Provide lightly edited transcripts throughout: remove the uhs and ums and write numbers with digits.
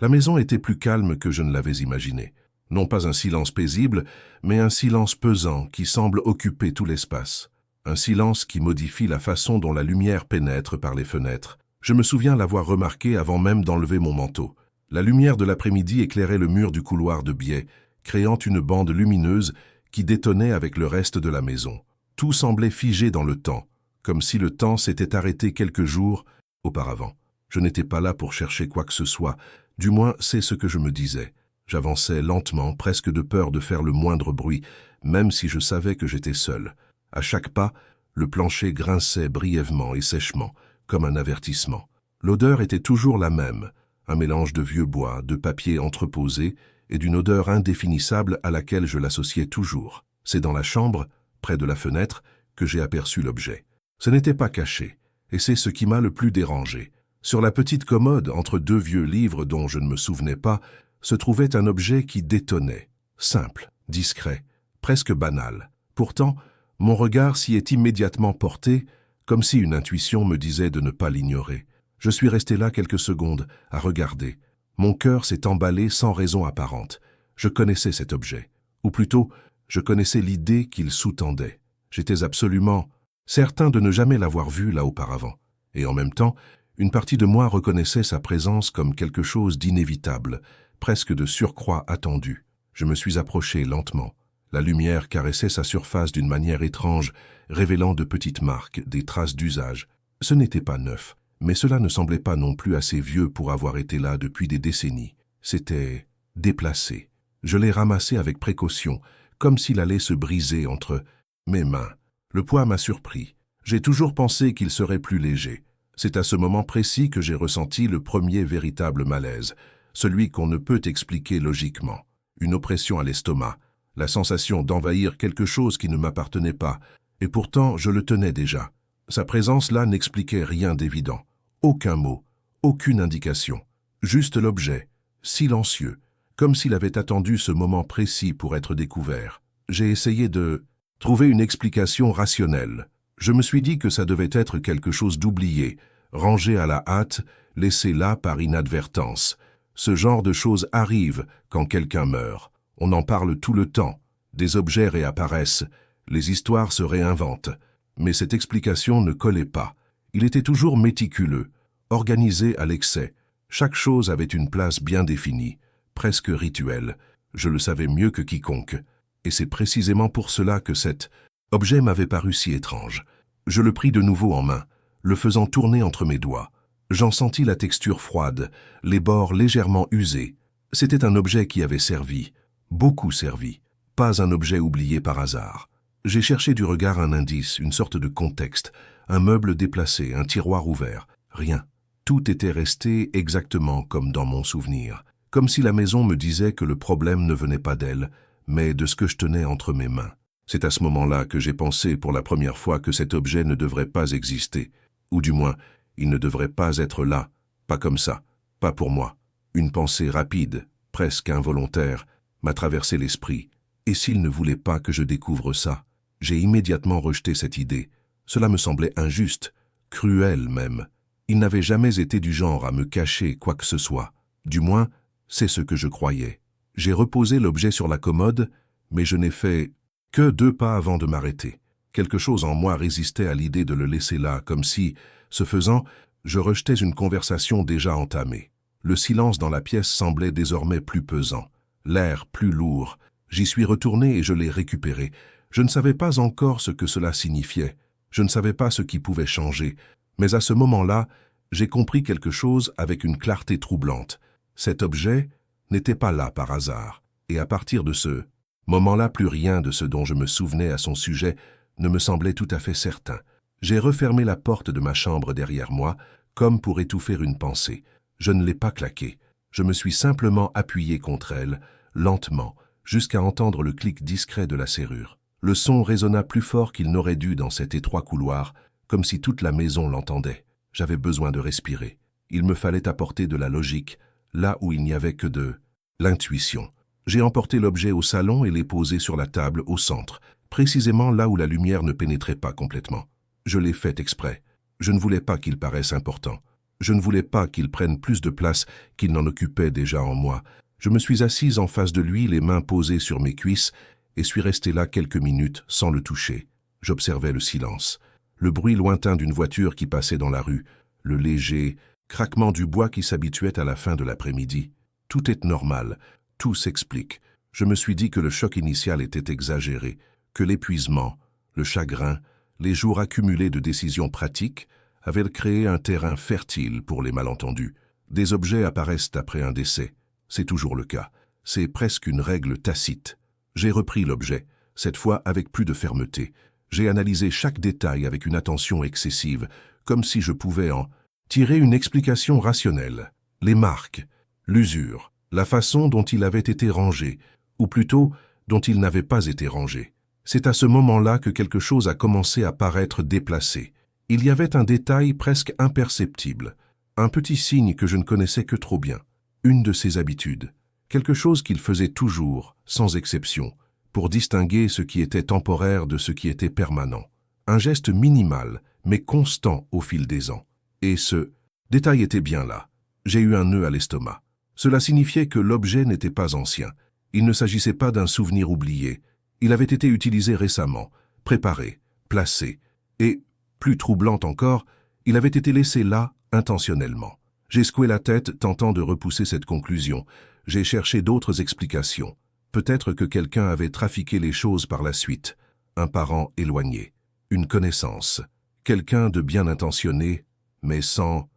La maison était plus calme que je ne l'avais imaginé. Non pas un silence paisible, mais un silence pesant qui semble occuper tout l'espace. Un silence qui modifie la façon dont la lumière pénètre par les fenêtres. Je me souviens l'avoir remarqué avant même d'enlever mon manteau. La lumière de l'après-midi éclairait le mur du couloir de biais, créant une bande lumineuse qui détonnait avec le reste de la maison. Tout semblait figé dans le temps, comme si le temps s'était arrêté quelques jours auparavant. Je n'étais pas là pour chercher quoi que ce soit, du moins c'est ce que je me disais. J'avançais lentement, presque de peur de faire le moindre bruit, même si je savais que j'étais seul. À chaque pas, le plancher grinçait brièvement et sèchement, comme un avertissement. L'odeur était toujours la même, un mélange de vieux bois, de papier entreposé et d'une odeur indéfinissable à laquelle je l'associais toujours. C'est dans la chambre, près de la fenêtre, que j'ai aperçu l'objet. Ce n'était pas caché, et c'est ce qui m'a le plus dérangé. Sur la petite commode, entre deux vieux livres dont je ne me souvenais pas, se trouvait un objet qui détonnait, simple, discret, presque banal. Pourtant, mon regard s'y est immédiatement porté, comme si une intuition me disait de ne pas l'ignorer. Je suis resté là quelques secondes, à regarder. Mon cœur s'est emballé sans raison apparente. Je connaissais cet objet. Ou plutôt, je connaissais l'idée qu'il sous-tendait. J'étais absolument certain de ne jamais l'avoir vu là auparavant. Et en même temps, une partie de moi reconnaissait sa présence comme quelque chose d'inévitable, presque de surcroît attendu. Je me suis approché lentement. La lumière caressait sa surface d'une manière étrange, révélant de petites marques, des traces d'usage. Ce n'était pas neuf, mais cela ne semblait pas non plus assez vieux pour avoir été là depuis des décennies. C'était déplacé. Je l'ai ramassé avec précaution, comme s'il allait se briser entre mes mains. Le poids m'a surpris. J'ai toujours pensé qu'il serait plus léger. C'est à ce moment précis que j'ai ressenti le premier véritable malaise, celui qu'on ne peut expliquer logiquement. Une oppression à l'estomac, la sensation d'envahir quelque chose qui ne m'appartenait pas, et pourtant je le tenais déjà. Sa présence là n'expliquait rien d'évident. Aucun mot, aucune indication. Juste l'objet, silencieux, comme s'il avait attendu ce moment précis pour être découvert. J'ai essayé de trouver une explication rationnelle. Je me suis dit que ça devait être quelque chose d'oublié, rangé à la hâte, laissé là par inadvertance. Ce genre de choses arrive quand quelqu'un meurt. On en parle tout le temps. Des objets réapparaissent. Les histoires se réinventent. Mais cette explication ne collait pas. Il était toujours méticuleux, organisé à l'excès. Chaque chose avait une place bien définie, presque rituelle. Je le savais mieux que quiconque. Et c'est précisément pour cela que cet objet m'avait paru si étrange. Je le pris de nouveau en main, le faisant tourner entre mes doigts. J'en sentis la texture froide, les bords légèrement usés. C'était un objet qui avait servi, beaucoup servi, pas un objet oublié par hasard. J'ai cherché du regard un indice, une sorte de contexte, un meuble déplacé, un tiroir ouvert. Rien. Tout était resté exactement comme dans mon souvenir. Comme si la maison me disait que le problème ne venait pas d'elle, mais de ce que je tenais entre mes mains. C'est à ce moment-là que j'ai pensé pour la première fois que cet objet ne devrait pas exister. Ou du moins, il ne devrait pas être là. Pas comme ça. Pas pour moi. Une pensée rapide, presque involontaire, m'a traversé l'esprit. Et s'il ne voulait pas que je découvre ça? J'ai immédiatement rejeté cette idée. Cela me semblait injuste, cruel même. Il n'avait jamais été du genre à me cacher quoi que ce soit. Du moins, c'est ce que je croyais. J'ai reposé l'objet sur la commode, mais je n'ai fait que 2 pas avant de m'arrêter. Quelque chose en moi résistait à l'idée de le laisser là, comme si, ce faisant, je rejetais une conversation déjà entamée. Le silence dans la pièce semblait désormais plus pesant, l'air plus lourd. J'y suis retourné et je l'ai récupéré. Je ne savais pas encore ce que cela signifiait. Je ne savais pas ce qui pouvait changer. Mais à ce moment-là, j'ai compris quelque chose avec une clarté troublante. Cet objet n'était pas là par hasard. Et à partir de ce moment-là, plus rien de ce dont je me souvenais à son sujet ne me semblait tout à fait certain. J'ai refermé la porte de ma chambre derrière moi, comme pour étouffer une pensée. Je ne l'ai pas claquée. Je me suis simplement appuyé contre elle, lentement, jusqu'à entendre le clic discret de la serrure. Le son résonna plus fort qu'il n'aurait dû dans cet étroit couloir, comme si toute la maison l'entendait. J'avais besoin de respirer. Il me fallait apporter de la logique, là où il n'y avait que de l'intuition. J'ai emporté l'objet au salon et l'ai posé sur la table au centre, précisément là où la lumière ne pénétrait pas complètement. Je l'ai fait exprès. Je ne voulais pas qu'il paraisse important. Je ne voulais pas qu'il prenne plus de place qu'il n'en occupait déjà en moi. Je me suis assise en face de lui, les mains posées sur mes cuisses, et suis restée là quelques minutes sans le toucher. J'observais le silence, le bruit lointain d'une voiture qui passait dans la rue, le léger craquement du bois qui s'habituait à la fin de l'après-midi. Tout est normal, tout s'explique. Je me suis dit que le choc initial était exagéré, que l'épuisement, le chagrin, les jours accumulés de décisions pratiques avaient créé un terrain fertile pour les malentendus. Des objets apparaissent après un décès. C'est toujours le cas. C'est presque une règle tacite. J'ai repris l'objet, cette fois avec plus de fermeté. J'ai analysé chaque détail avec une attention excessive, comme si je pouvais en tirer une explication rationnelle. Les marques, l'usure, la façon dont il avait été rangé, ou plutôt dont il n'avait pas été rangé. C'est à ce moment-là que quelque chose a commencé à paraître déplacé. Il y avait un détail presque imperceptible, un petit signe que je ne connaissais que trop bien, une de ses habitudes, quelque chose qu'il faisait toujours, sans exception, pour distinguer ce qui était temporaire de ce qui était permanent. Un geste minimal, mais constant au fil des ans. Et ce détail était bien là. J'ai eu un nœud à l'estomac. Cela signifiait que l'objet n'était pas ancien. Il ne s'agissait pas d'un souvenir oublié. Il avait été utilisé récemment, préparé, placé, et, plus troublant encore, il avait été laissé là intentionnellement. J'ai secoué la tête, tentant de repousser cette conclusion. J'ai cherché d'autres explications. Peut-être que quelqu'un avait trafiqué les choses par la suite. Un parent éloigné, une connaissance, quelqu'un de bien intentionné, mais sans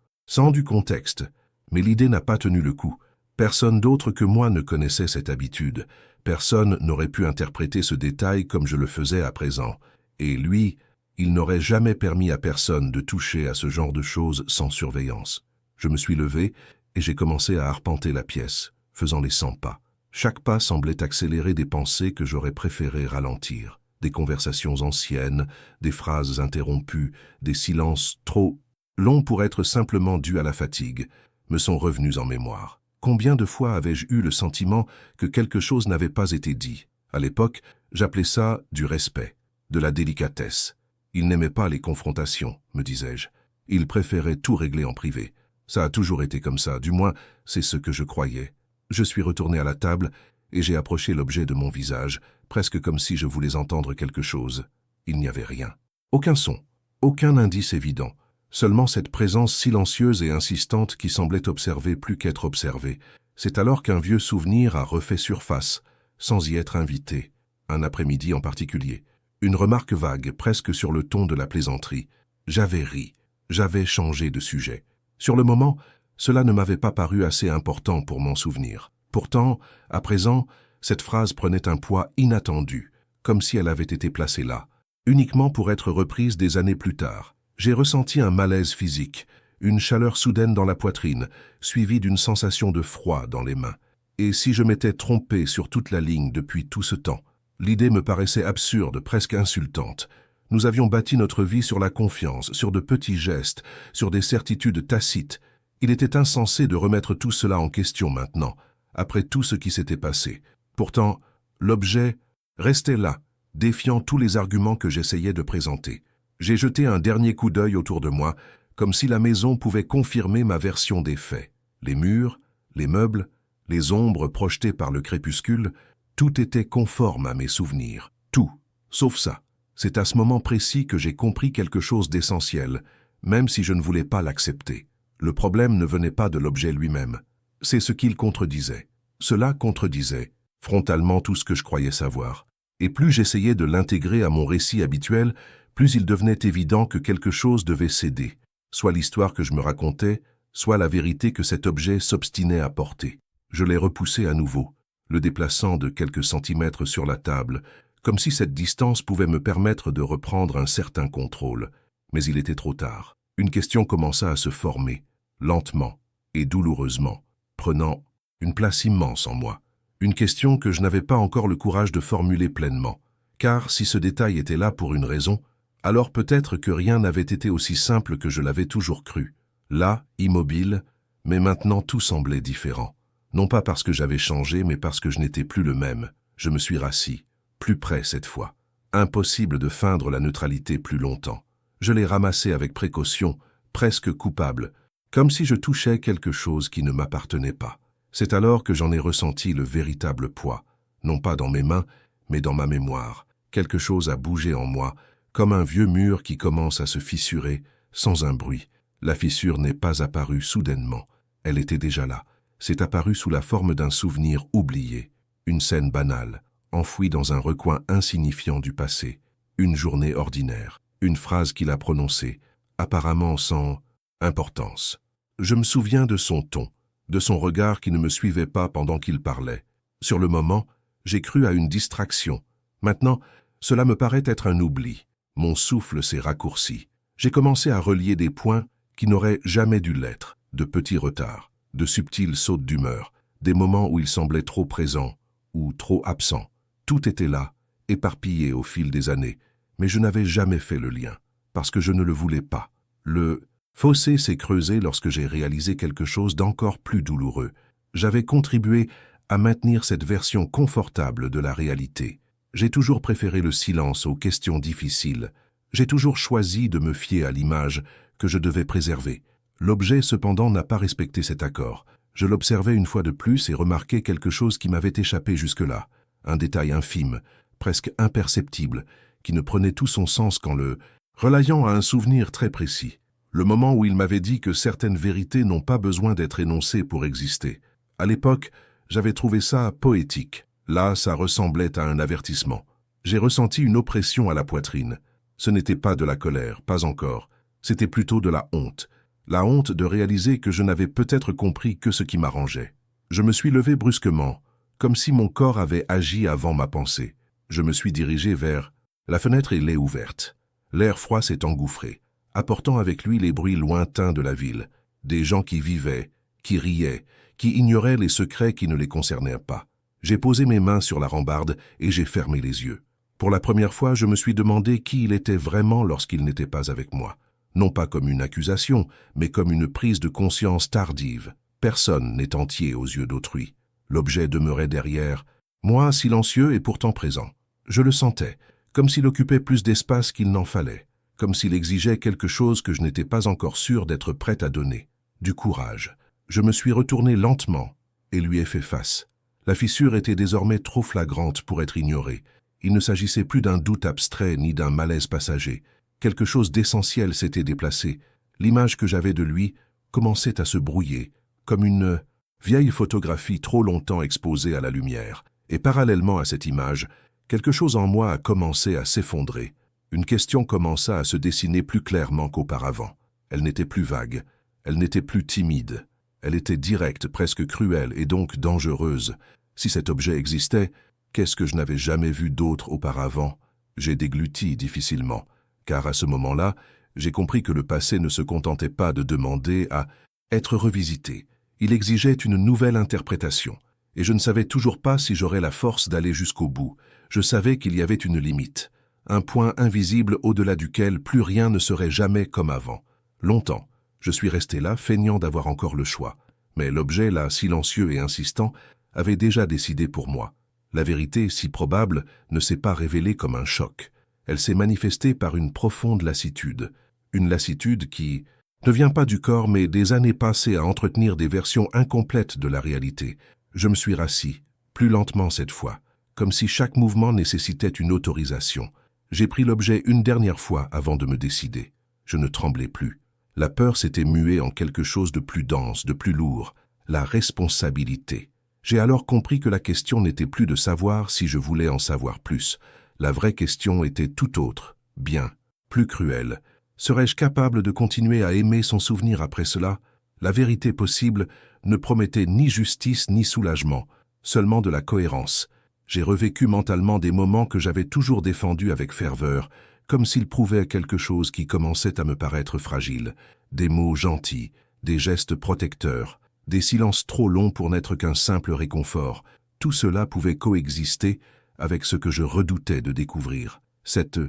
du contexte. Mais l'idée n'a pas tenu le coup. Personne d'autre que moi ne connaissait cette habitude. Personne n'aurait pu interpréter ce détail comme je le faisais à présent. Et lui, il n'aurait jamais permis à personne de toucher à ce genre de choses sans surveillance. Je me suis levé et j'ai commencé à arpenter la pièce, faisant les 100 pas. Chaque pas semblait accélérer des pensées que j'aurais préféré ralentir. Des conversations anciennes, des phrases interrompues, des silences trop longs pour être simplement dus à la fatigue, me sont revenus en mémoire. Combien de fois avais-je eu le sentiment que quelque chose n'avait pas été dit? À l'époque, j'appelais ça du respect, de la délicatesse. Il n'aimait pas les confrontations, me disais-je. Il préférait tout régler en privé. Ça a toujours été comme ça, du moins, c'est ce que je croyais. Je suis retourné à la table et j'ai approché l'objet de mon visage, presque comme si je voulais entendre quelque chose. Il n'y avait rien. Aucun son, aucun indice évident. Seulement cette présence silencieuse et insistante qui semblait observer plus qu'être observée. C'est alors qu'un vieux souvenir a refait surface, sans y être invité. Un après-midi en particulier. Une remarque vague, presque sur le ton de la plaisanterie. J'avais ri. J'avais changé de sujet. Sur le moment, cela ne m'avait pas paru assez important pour m'en souvenir. Pourtant, à présent, cette phrase prenait un poids inattendu, comme si elle avait été placée là, uniquement pour être reprise des années plus tard. J'ai ressenti un malaise physique, une chaleur soudaine dans la poitrine, suivie d'une sensation de froid dans les mains. Et si je m'étais trompé sur toute la ligne depuis tout ce temps, l'idée me paraissait absurde, presque insultante. Nous avions bâti notre vie sur la confiance, sur de petits gestes, sur des certitudes tacites. Il était insensé de remettre tout cela en question maintenant, après tout ce qui s'était passé. Pourtant, l'objet restait là, défiant tous les arguments que j'essayais de présenter. J'ai jeté un dernier coup d'œil autour de moi, comme si la maison pouvait confirmer ma version des faits. Les murs, les meubles, les ombres projetées par le crépuscule, tout était conforme à mes souvenirs. Tout, sauf ça. C'est à ce moment précis que j'ai compris quelque chose d'essentiel, même si je ne voulais pas l'accepter. Le problème ne venait pas de l'objet lui-même. C'est ce qu'il contredisait. Cela contredisait frontalement tout ce que je croyais savoir. Et plus j'essayais de l'intégrer à mon récit habituel, plus il devenait évident que quelque chose devait céder, soit l'histoire que je me racontais, soit la vérité que cet objet s'obstinait à porter. Je l'ai repoussé à nouveau, le déplaçant de quelques centimètres sur la table, comme si cette distance pouvait me permettre de reprendre un certain contrôle. Mais il était trop tard. Une question commença à se former, lentement et douloureusement, prenant une place immense en moi. Une question que je n'avais pas encore le courage de formuler pleinement. Car si ce détail était là pour une raison, alors peut-être que rien n'avait été aussi simple que je l'avais toujours cru. Là, immobile, mais maintenant tout semblait différent. Non pas parce que j'avais changé, mais parce que je n'étais plus le même. Je me suis rassis, plus près cette fois. Impossible de feindre la neutralité plus longtemps. Je l'ai ramassé avec précaution, presque coupable, comme si je touchais quelque chose qui ne m'appartenait pas. C'est alors que j'en ai ressenti le véritable poids, non pas dans mes mains, mais dans ma mémoire. Quelque chose a bougé en moi, comme un vieux mur qui commence à se fissurer, sans un bruit. La fissure n'est pas apparue soudainement, elle était déjà là. C'est apparu sous la forme d'un souvenir oublié, une scène banale, enfouie dans un recoin insignifiant du passé, une journée ordinaire, une phrase qu'il a prononcée, apparemment sans importance. Je me souviens de son ton, de son regard qui ne me suivait pas pendant qu'il parlait. Sur le moment, j'ai cru à une distraction. Maintenant, cela me paraît être un oubli. Mon souffle s'est raccourci. J'ai commencé à relier des points qui n'auraient jamais dû l'être, de petits retards, de subtiles sautes d'humeur, des moments où il semblait trop présent ou trop absent. Tout était là, éparpillé au fil des années, mais je n'avais jamais fait le lien, parce que je ne le voulais pas. Le fossé s'est creusé lorsque j'ai réalisé quelque chose d'encore plus douloureux. J'avais contribué à maintenir cette version confortable de la réalité. J'ai toujours préféré le silence aux questions difficiles. J'ai toujours choisi de me fier à l'image que je devais préserver. L'objet, cependant, n'a pas respecté cet accord. Je l'observais une fois de plus et remarquais quelque chose qui m'avait échappé jusque-là. Un détail infime, presque imperceptible, qui ne prenait tout son sens qu'en le relayant à un souvenir très précis. Le moment où il m'avait dit que certaines vérités n'ont pas besoin d'être énoncées pour exister. À l'époque, j'avais trouvé ça poétique. Là, ça ressemblait à un avertissement. J'ai ressenti une oppression à la poitrine. Ce n'était pas de la colère, pas encore. C'était plutôt de la honte. La honte de réaliser que je n'avais peut-être compris que ce qui m'arrangeait. Je me suis levé brusquement, comme si mon corps avait agi avant ma pensée. Je me suis dirigé vers la fenêtre et l'est ouverte. L'air froid s'est engouffré, apportant avec lui les bruits lointains de la ville, des gens qui vivaient, qui riaient, qui ignoraient les secrets qui ne les concernaient pas. J'ai posé mes mains sur la rambarde et j'ai fermé les yeux. Pour la première fois, je me suis demandé qui il était vraiment lorsqu'il n'était pas avec moi. Non pas comme une accusation, mais comme une prise de conscience tardive. Personne n'est entier aux yeux d'autrui. L'objet demeurait derrière, moi silencieux et pourtant présent. Je le sentais, comme s'il occupait plus d'espace qu'il n'en fallait, comme s'il exigeait quelque chose que je n'étais pas encore sûr d'être prêt à donner. Du courage. Je me suis retourné lentement et lui ai fait face. La fissure était désormais trop flagrante pour être ignorée. Il ne s'agissait plus d'un doute abstrait ni d'un malaise passager. Quelque chose d'essentiel s'était déplacé. L'image que j'avais de lui commençait à se brouiller, comme une vieille photographie trop longtemps exposée à la lumière. Et parallèlement à cette image, quelque chose en moi a commencé à s'effondrer. Une question commença à se dessiner plus clairement qu'auparavant. Elle n'était plus vague, elle n'était plus timide. Elle était directe, presque cruelle et donc dangereuse. Si cet objet existait, qu'est-ce que je n'avais jamais vu d'autre auparavant? J'ai dégluti difficilement, car à ce moment-là, j'ai compris que le passé ne se contentait pas de demander à être revisité. Il exigeait une nouvelle interprétation, et je ne savais toujours pas si j'aurais la force d'aller jusqu'au bout. Je savais qu'il y avait une limite, un point invisible au-delà duquel plus rien ne serait jamais comme avant. Longtemps, je suis resté là, feignant d'avoir encore le choix. Mais l'objet, là, silencieux et insistant, avait déjà décidé pour moi. La vérité, si probable, ne s'est pas révélée comme un choc. Elle s'est manifestée par une profonde lassitude. Une lassitude qui ne vient pas du corps, mais des années passées à entretenir des versions incomplètes de la réalité. Je me suis rassis, plus lentement cette fois, comme si chaque mouvement nécessitait une autorisation. J'ai pris l'objet une dernière fois avant de me décider. Je ne tremblais plus. La peur s'était muée en quelque chose de plus dense, de plus lourd, la responsabilité. J'ai alors compris que la question n'était plus de savoir si je voulais en savoir plus. La vraie question était tout autre, bien, plus cruelle. Serais-je capable de continuer à aimer son souvenir après cela? La vérité possible ne promettait ni justice ni soulagement, seulement de la cohérence. J'ai revécu mentalement des moments que j'avais toujours défendus avec ferveur, comme s'ils prouvaient quelque chose qui commençait à me paraître fragile. Des mots gentils, des gestes protecteurs, des silences trop longs pour n'être qu'un simple réconfort. Tout cela pouvait coexister avec ce que je redoutais de découvrir. Cette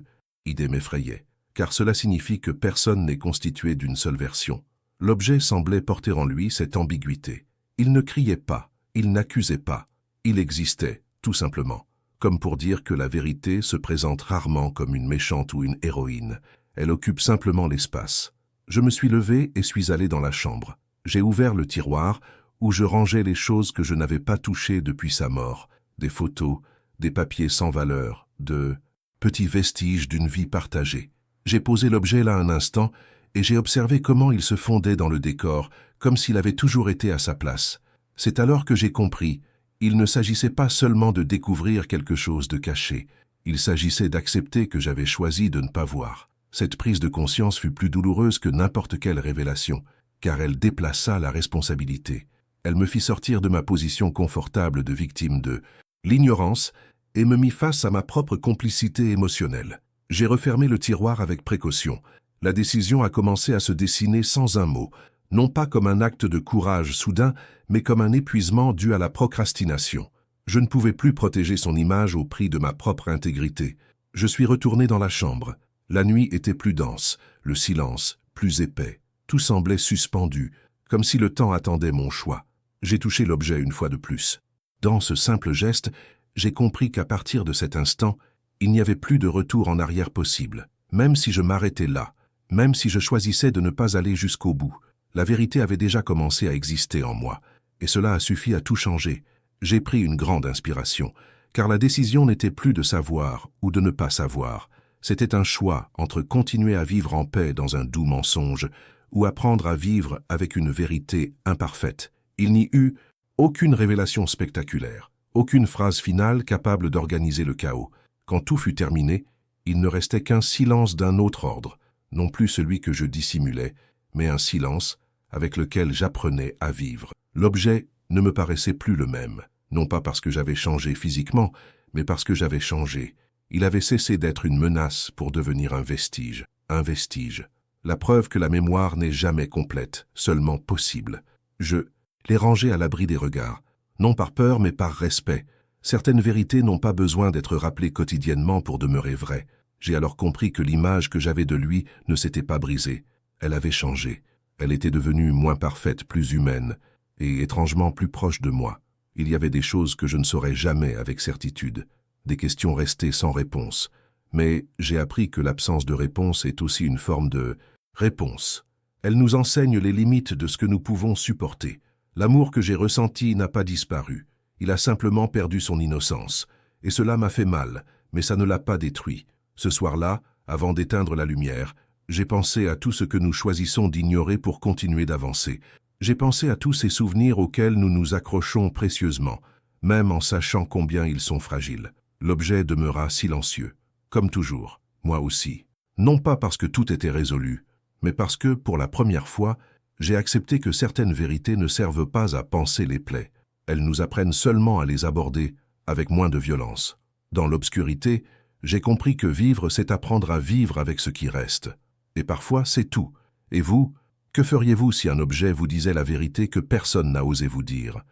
idée m'effrayait, car cela signifie que personne n'est constitué d'une seule version. L'objet semblait porter en lui cette ambiguïté. Il ne criait pas, il n'accusait pas, il existait, tout simplement. Comme pour dire que la vérité se présente rarement comme une méchante ou une héroïne. Elle occupe simplement l'espace. Je me suis levé et suis allé dans la chambre. J'ai ouvert le tiroir où je rangeais les choses que je n'avais pas touchées depuis sa mort, des photos, des papiers sans valeur, de petits vestiges d'une vie partagée. J'ai posé l'objet là un instant et j'ai observé comment il se fondait dans le décor, comme s'il avait toujours été à sa place. C'est alors que j'ai compris, il ne s'agissait pas seulement de découvrir quelque chose de caché, il s'agissait d'accepter que j'avais choisi de ne pas voir. Cette prise de conscience fut plus douloureuse que n'importe quelle révélation, car elle déplaça la responsabilité. Elle me fit sortir de ma position confortable de victime de l'ignorance et me mit face à ma propre complicité émotionnelle. J'ai refermé le tiroir avec précaution. La décision a commencé à se dessiner sans un mot, non pas comme un acte de courage soudain, mais comme un épuisement dû à la procrastination. Je ne pouvais plus protéger son image au prix de ma propre intégrité. Je suis retourné dans la chambre. La nuit était plus dense, le silence plus épais. Tout semblait suspendu, comme si le temps attendait mon choix. J'ai touché l'objet une fois de plus. Dans ce simple geste, j'ai compris qu'à partir de cet instant, il n'y avait plus de retour en arrière possible. Même si je m'arrêtais là, même si je choisissais de ne pas aller jusqu'au bout, la vérité avait déjà commencé à exister en moi, et cela a suffi à tout changer. J'ai pris une grande inspiration, car la décision n'était plus de savoir ou de ne pas savoir. C'était un choix entre continuer à vivre en paix dans un doux mensonge ou apprendre à vivre avec une vérité imparfaite. Il n'y eut aucune révélation spectaculaire, aucune phrase finale capable d'organiser le chaos. Quand tout fut terminé, il ne restait qu'un silence d'un autre ordre, non plus celui que je dissimulais, mais un silence avec lequel j'apprenais à vivre. L'objet ne me paraissait plus le même, non pas parce que j'avais changé physiquement, mais parce que j'avais changé. Il avait cessé d'être une menace pour devenir un vestige. Un vestige. La preuve que la mémoire n'est jamais complète, seulement possible. Je l'ai rangé à l'abri des regards, non par peur mais par respect. Certaines vérités n'ont pas besoin d'être rappelées quotidiennement pour demeurer vraies. J'ai alors compris que l'image que j'avais de lui ne s'était pas brisée. Elle avait changé. Elle était devenue moins parfaite, plus humaine, et étrangement plus proche de moi. Il y avait des choses que je ne saurais jamais avec certitude, des questions restées sans réponse. Mais j'ai appris que l'absence de réponse est aussi une forme de réponse. Elle nous enseigne les limites de ce que nous pouvons supporter. L'amour que j'ai ressenti n'a pas disparu. Il a simplement perdu son innocence. Et cela m'a fait mal, mais ça ne l'a pas détruit. Ce soir-là, avant d'éteindre la lumière, j'ai pensé à tout ce que nous choisissons d'ignorer pour continuer d'avancer. J'ai pensé à tous ces souvenirs auxquels nous nous accrochons précieusement, même en sachant combien ils sont fragiles. L'objet demeura silencieux, comme toujours, moi aussi. Non pas parce que tout était résolu, mais parce que, pour la première fois, j'ai accepté que certaines vérités ne servent pas à panser les plaies. Elles nous apprennent seulement à les aborder avec moins de violence. Dans l'obscurité, j'ai compris que vivre, c'est apprendre à vivre avec ce qui reste. Et parfois, c'est tout. Et vous, que feriez-vous si un objet vous disait la vérité que personne n'a osé vous dire ?